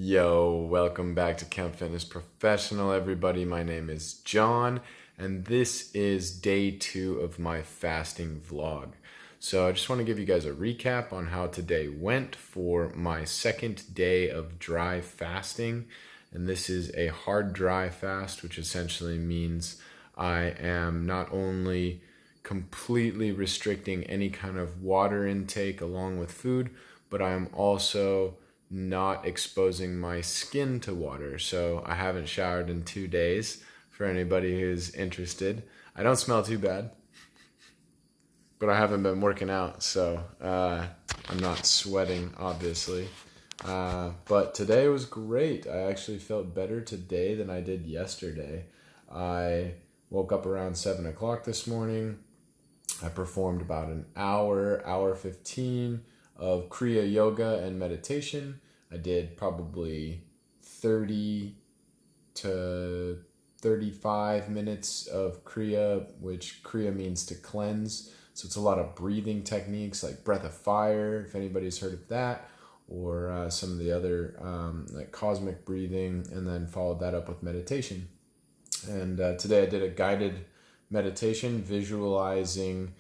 Yo, welcome back to Kempf Fitness Professional, everybody. My name is John, and this is day 2 of my fasting vlog. So I just want to give you guys a recap on how today went for my second day of dry fasting. And this is a hard dry fast, which essentially means I am not only completely restricting any kind of water intake along with food, but I am also not exposing my skin to water. So I haven't showered in 2 days for anybody who's interested. I don't smell too bad, but I haven't been working out, so I'm not sweating, obviously. But today was great. I actually felt better today than I did yesterday. I woke up around 7 o'clock this morning. I performed about an hour 15 of Kriya yoga and meditation. I did probably 30 to 35 minutes of Kriya, which Kriya means to cleanse. So it's a lot of breathing techniques like breath of fire, if anybody's heard of that, or some of the other like cosmic breathing, and then followed that up with meditation. And today I did a guided meditation visualizing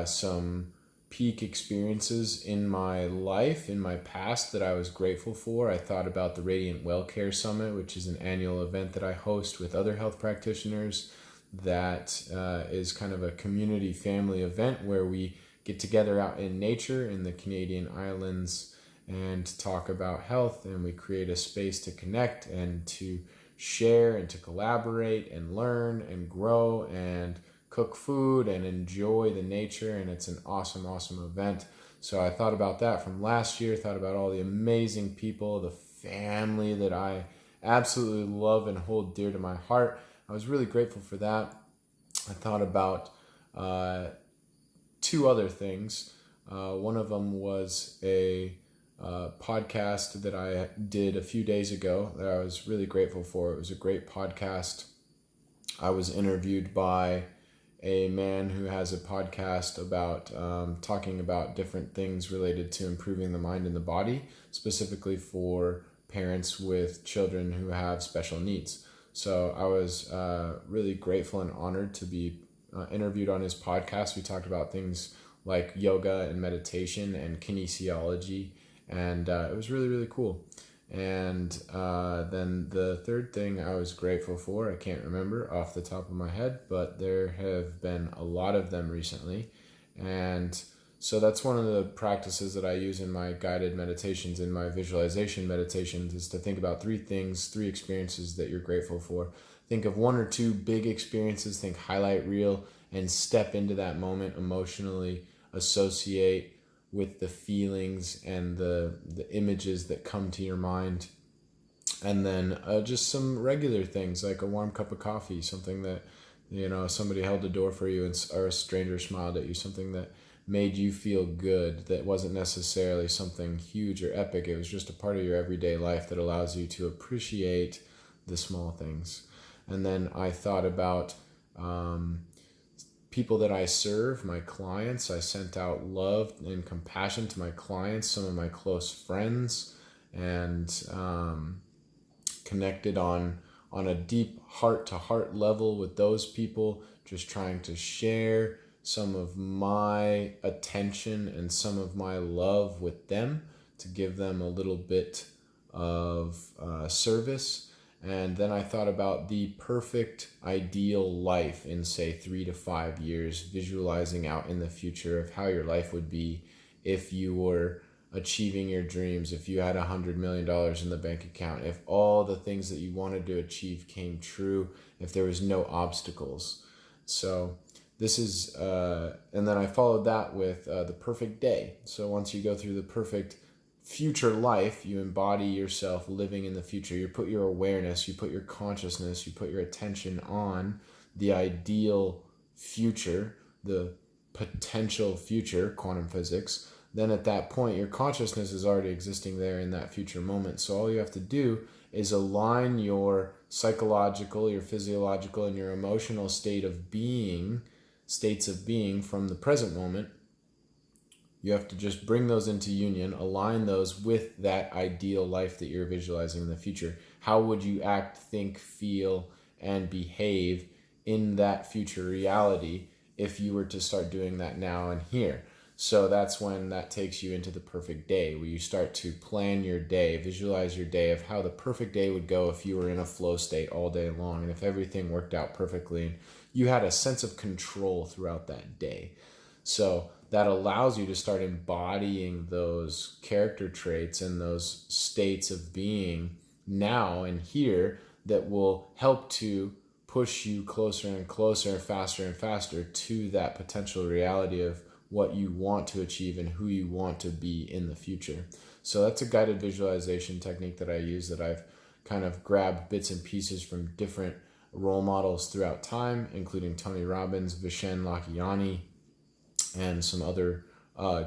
some peak experiences in my life, in my past, that I was grateful for. I thought about the Radiant Well Care Summit, which is an annual event that I host with other health practitioners that is kind of a community family event where we get together out in nature in the Canadian islands and talk about health, and we create a space to connect and to share and to collaborate and learn and grow and cook food and enjoy the nature, and it's an awesome event. So I thought about that from last year, thought about all the amazing people, the family that I absolutely love and hold dear to my heart. I was really grateful for that. I thought about 2 other things. One of them was a podcast that I did a few days ago that I was really grateful for. It was a great podcast. I was interviewed by a man who has a podcast about talking about different things related to improving the mind and the body, specifically for parents with children who have special needs. So I was really grateful and honored to be interviewed on his podcast. We talked about things like yoga and meditation and kinesiology, and it was really cool. And then the third thing I was grateful for, I can't remember off the top of my head, but there have been a lot of them recently. And so that's one of the practices that I use in my guided meditations, in my visualization meditations, is to think about 3 things, 3 experiences that you're grateful for. Think of 1 or 2 big experiences, think highlight reel, and step into that moment emotionally, associate with the feelings and the images that come to your mind. And then just some regular things like a warm cup of coffee, something that, somebody held the door for you or a stranger smiled at you, something that made you feel good, that wasn't necessarily something huge or epic. It was just a part of your everyday life that allows you to appreciate the small things. And then I thought about people that I serve, my clients. I sent out love and compassion to my clients, some of my close friends, and connected on a deep heart-to-heart level with those people, just trying to share some of my attention and some of my love with them, to give them a little bit of service. And then I thought about the perfect ideal life in, say, 3 to 5 years, visualizing out in the future of how your life would be if you were achieving your dreams, if you had $100 million in the bank account, if all the things that you wanted to achieve came true, if there was no obstacles. So this is, and then I followed that with the perfect day. So once you go through the perfect future life, you embody yourself living in the future. You put your awareness, you put your consciousness, you put your attention on the ideal future, the potential future, quantum physics. Then at that point, your consciousness is already existing there in that future moment. So all you have to do is align your psychological, your physiological, and your emotional states of being from the present moment You have to just bring those into union, align those with that ideal life that you're visualizing in the future. How would you act, think, feel, and behave in that future reality if you were to start doing that now and here? So that's when that takes you into the perfect day, where you start to plan your day, visualize your day of how the perfect day would go if you were in a flow state all day long, and if everything worked out perfectly and you had a sense of control throughout that day. So that allows you to start embodying those character traits and those states of being now and here that will help to push you closer and closer, faster and faster to that potential reality of what you want to achieve and who you want to be in the future. So that's a guided visualization technique that I use, that I've kind of grabbed bits and pieces from different role models throughout time, including Tony Robbins, Vishen Lakhiani, and some other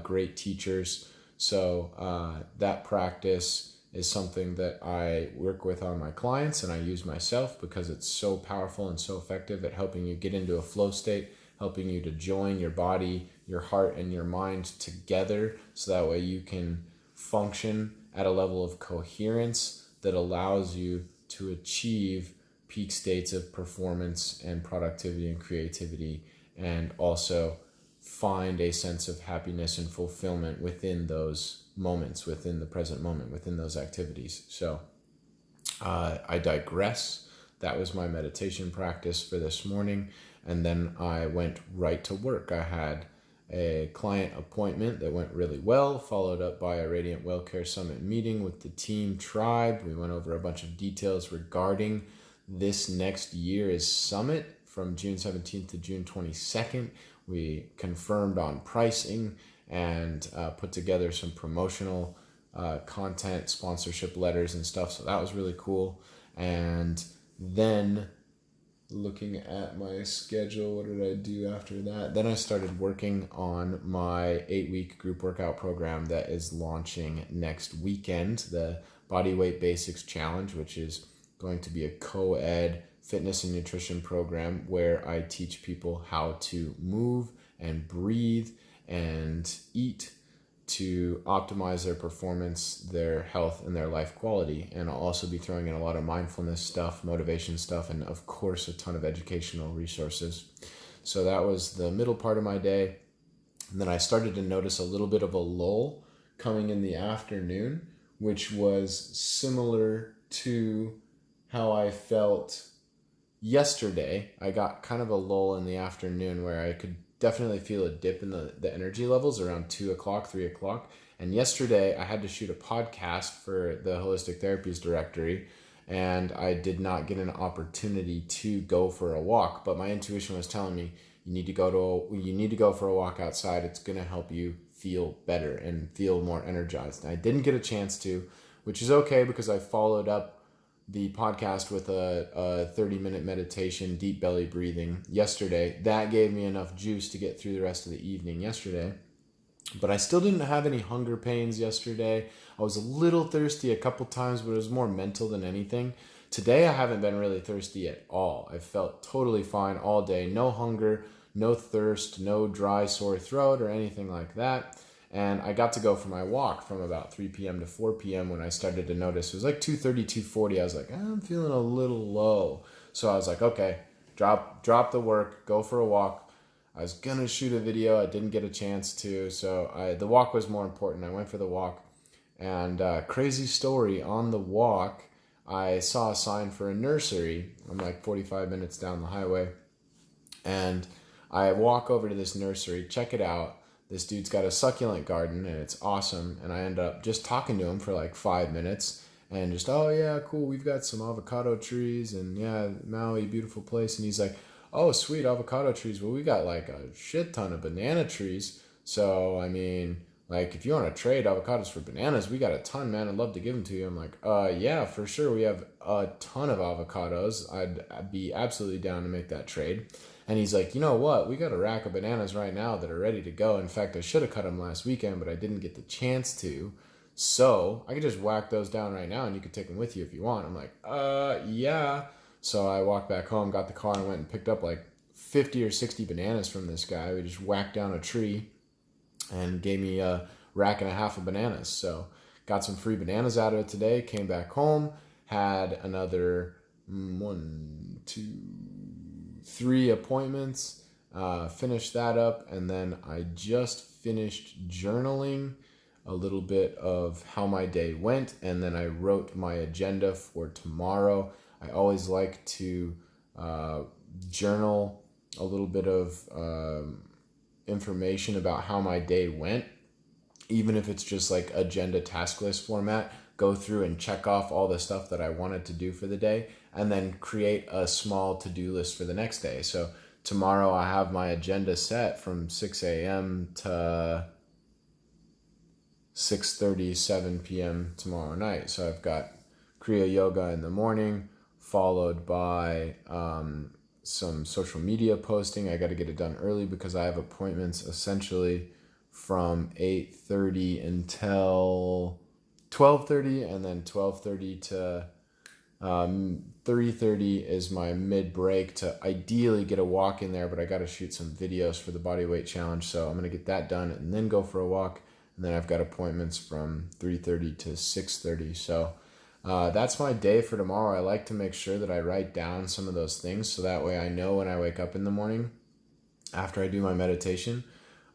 great teachers. So that practice is something that I work with on my clients and I use myself because it's so powerful and so effective at helping you get into a flow state, helping you to join your body, your heart, and your mind together, so that way you can function at a level of coherence that allows you to achieve peak states of performance and productivity and creativity, and also find a sense of happiness and fulfillment within those moments, within the present moment, within those activities. So I digress. That was my meditation practice for this morning. And then I went right to work. I had a client appointment that went really well, followed up by a Radiant WellCare Summit meeting with the team tribe. We went over a bunch of details regarding this next year's summit from June 17th to June 22nd. We confirmed on pricing and put together some promotional content, sponsorship letters and stuff. So that was really cool. And then looking at my schedule, what did I do after that? Then I started working on my 8-week group workout program that is launching next weekend, the Bodyweight Basics Challenge, which is going to be a co-ed fitness and nutrition program where I teach people how to move and breathe and eat to optimize their performance, their health, and their life quality. And I'll also be throwing in a lot of mindfulness stuff, motivation stuff, and of course a ton of educational resources. So that was the middle part of my day. And then I started to notice a little bit of a lull coming in the afternoon, which was similar to how I felt yesterday. I got kind of a lull in the afternoon where I could definitely feel a dip in the energy levels around 2 o'clock, 3 o'clock. And yesterday I had to shoot a podcast for the Holistic Therapies Directory, and I did not get an opportunity to go for a walk, but my intuition was telling me you need to go for a walk outside. It's going to help you feel better and feel more energized. And I didn't get a chance to, which is okay because I followed up the podcast with a 30-minute meditation, deep belly breathing yesterday. That gave me enough juice to get through the rest of the evening yesterday. But I still didn't have any hunger pains yesterday. I was a little thirsty a couple times, but it was more mental than anything. Today I haven't been really thirsty at all. I felt totally fine all day. No hunger, no thirst, no dry sore throat or anything like that. And I got to go for my walk from about 3 p.m. to 4 p.m. when I started to notice. It was like 2:30, 2:40. I was like, I'm feeling a little low. So I was like, okay, drop the work, go for a walk. I was going to shoot a video. I didn't get a chance to. So the walk was more important. I went for the walk. And crazy story, on the walk, I saw a sign for a nursery. I'm like 45 minutes down the highway. And I walk over to this nursery, check it out. This dude's got a succulent garden and it's awesome. And I end up just talking to him for like 5 minutes and just, oh yeah, cool. We've got some avocado trees and yeah, Maui, beautiful place. And he's like, oh, sweet, avocado trees. Well, we got like a shit ton of banana trees. So, I mean, like if you want to trade avocados for bananas, we got a ton, man. I'd love to give them to you. I'm like, yeah, for sure. We have a ton of avocados. I'd be absolutely down to make that trade. And he's like, you know what? We got a rack of bananas right now that are ready to go. In fact, I should have cut them last weekend, but I didn't get the chance to. So I could just whack those down right now and you could take them with you if you want. I'm like, yeah. So I walked back home, got the car, and went and picked up like 50 or 60 bananas from this guy. We just whacked down a tree. and gave me a rack and a half of bananas. So got some free bananas out of it today, came back home, had another 3 appointments, finished that up, and then I just finished journaling a little bit of how my day went, and then I wrote my agenda for tomorrow. I always like to journal a little bit of information about how my day went, even if it's just like agenda task list format. Go through and check off all the stuff that I wanted to do for the day, and then create a small to-do list for the next day. So tomorrow I have my agenda set from 6 a.m. to 6:30, 7 p.m. tomorrow night. So I've got Kriya yoga in the morning, followed by some social media posting. I got to get it done early because I have appointments essentially from 8:30 until 12:30, and then 12:30 to 3:30 is my mid break to ideally get a walk in there, but I got to shoot some videos for the body weight challenge, so I'm going to get that done and then go for a walk. And then I've got appointments from 3:30 to 6:30. So that's my day for tomorrow. I like to make sure that I write down some of those things, so that way I know when I wake up in the morning after I do my meditation,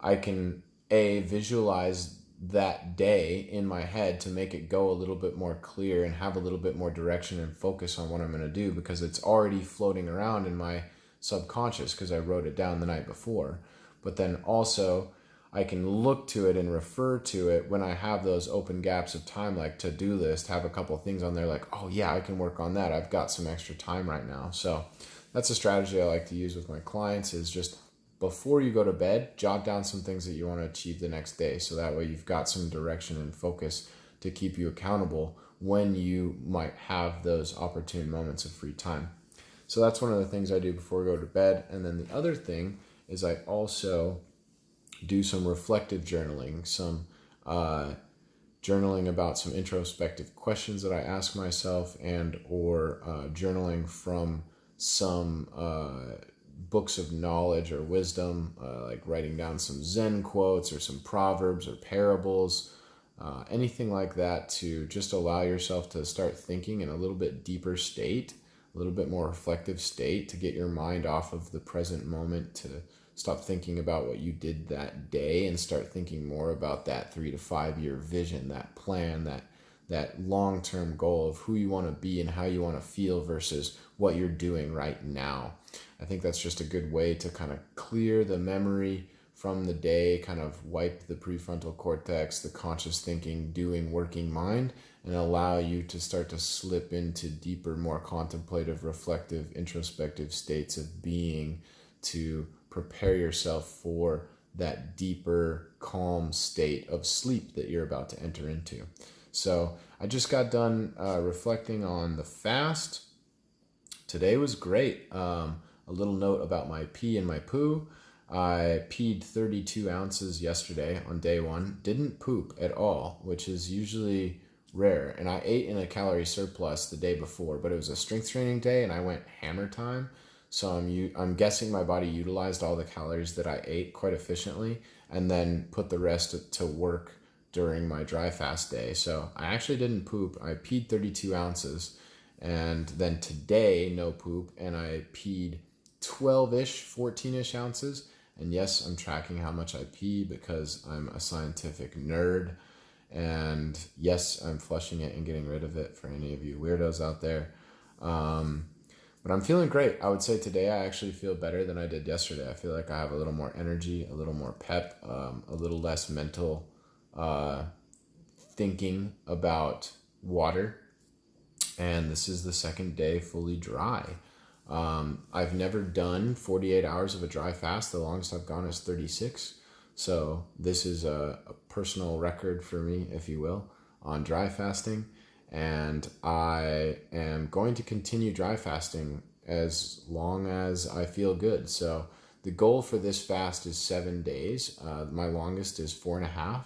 I can visualize that day in my head to make it go a little bit more clear and have a little bit more direction and focus on what I'm going to do, because it's already floating around in my subconscious because I wrote it down the night before. But then also I can look to it and refer to it when I have those open gaps of time, like to-do list, have a couple of things on there like, oh yeah, I can work on that. I've got some extra time right now. So that's a strategy I like to use with my clients, is just before you go to bed, jot down some things that you want to achieve the next day. So that way you've got some direction and focus to keep you accountable when you might have those opportune moments of free time. So that's one of the things I do before I go to bed. And then the other thing is I also do some reflective journaling, some journaling about some introspective questions that I ask myself, and or journaling from some books of knowledge or wisdom, like writing down some Zen quotes or some proverbs or parables, anything like that, to just allow yourself to start thinking in a little bit deeper state, a little bit more reflective state, to get your mind off of the present moment, to stop thinking about what you did that day and start thinking more about that 3 to 5 year vision, that plan, that long-term goal of who you want to be and how you want to feel versus what you're doing right now. I think that's just a good way to kind of clear the memory from the day, kind of wipe the prefrontal cortex, the conscious thinking, doing, working mind, and allow you to start to slip into deeper, more contemplative, reflective, introspective states of being, to prepare yourself for that deeper, calm state of sleep that you're about to enter into. So I just got done reflecting on the fast. Today was great. A little note about my pee and my poo. I peed 32 ounces yesterday on day one. Didn't poop at all, which is usually rare. And I ate in a calorie surplus the day before, but it was a strength training day and I went hammer time. So I'm guessing my body utilized all the calories that I ate quite efficiently, and then put the rest to work during my dry fast day. So I actually didn't poop. I peed 32 ounces. And then today, no poop, and I peed 12-ish, 14-ish ounces. And yes, I'm tracking how much I pee because I'm a scientific nerd. And yes, I'm flushing it and getting rid of it for any of you weirdos out there. But I'm feeling great. I would say today I actually feel better than I did yesterday. I feel like I have a little more energy, a little more pep, a little less mental thinking about water. And this is the second day fully dry. I've never done 48 hours of a dry fast. The longest I've gone is 36. So this is a personal record for me, if you will, on dry fasting. And I am going to continue dry fasting as long as I feel good. So the goal for this fast is 7 days. My longest is 4.5.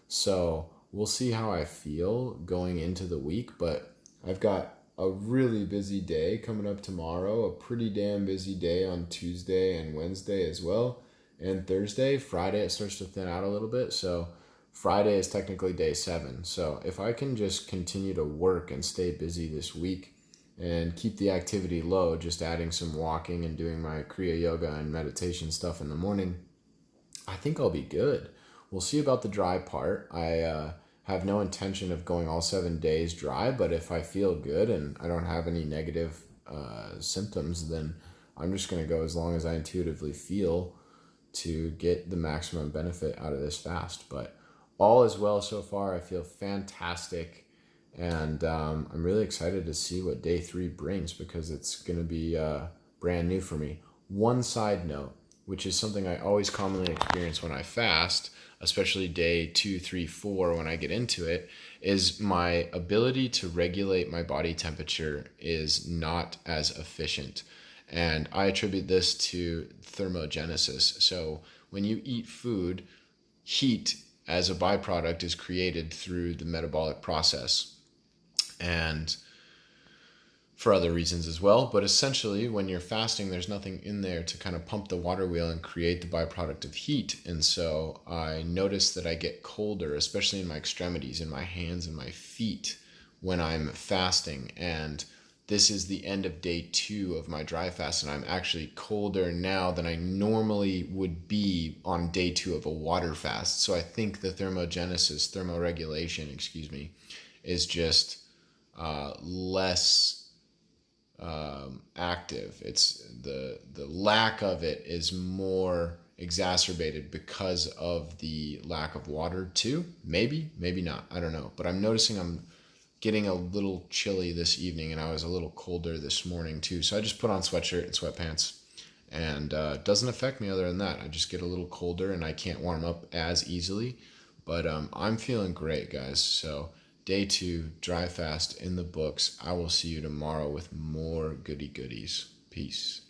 So we'll see how I feel going into the week, but I've got a really busy day coming up tomorrow, a pretty damn busy day on Tuesday and Wednesday as well. and Thursday. Friday it starts to thin out a little bit. So Friday is technically day 7. So if I can just continue to work and stay busy this week and keep the activity low, just adding some walking and doing my Kriya yoga and meditation stuff in the morning, I think I'll be good. We'll see about the dry part. I have no intention of going all 7 days dry, but if I feel good and I don't have any negative symptoms, then I'm just going to go as long as I intuitively feel to get the maximum benefit out of this fast. But all is well so far. I feel fantastic. And I'm really excited to see what day 3 brings, because it's going to be brand new for me. One side note, which is something I always commonly experience when I fast, especially day 2, 3, 4, when I get into it, is my ability to regulate my body temperature is not as efficient. And I attribute this to thermogenesis. So when you eat food, heat as a byproduct is created through the metabolic process. And for other reasons as well. But essentially, when you're fasting, there's nothing in there to kind of pump the water wheel and create the byproduct of heat. And so I notice that I get colder, especially in my extremities, in my hands and my feet, when I'm fasting. And this is the end of day 2 of my dry fast, and I'm actually colder now than I normally would be on day 2 of a water fast. So I think the thermoregulation, is just less active. It's the lack of it is more exacerbated because of the lack of water too. Maybe not. I don't know. But I'm noticing I'm getting a little chilly this evening, and I was a little colder this morning too. So I just put on sweatshirt and sweatpants, and it doesn't affect me other than that. I just get a little colder and I can't warm up as easily. But I'm feeling great, guys. So day 2, dry fast in the books. I will see you tomorrow with more goodies. Peace.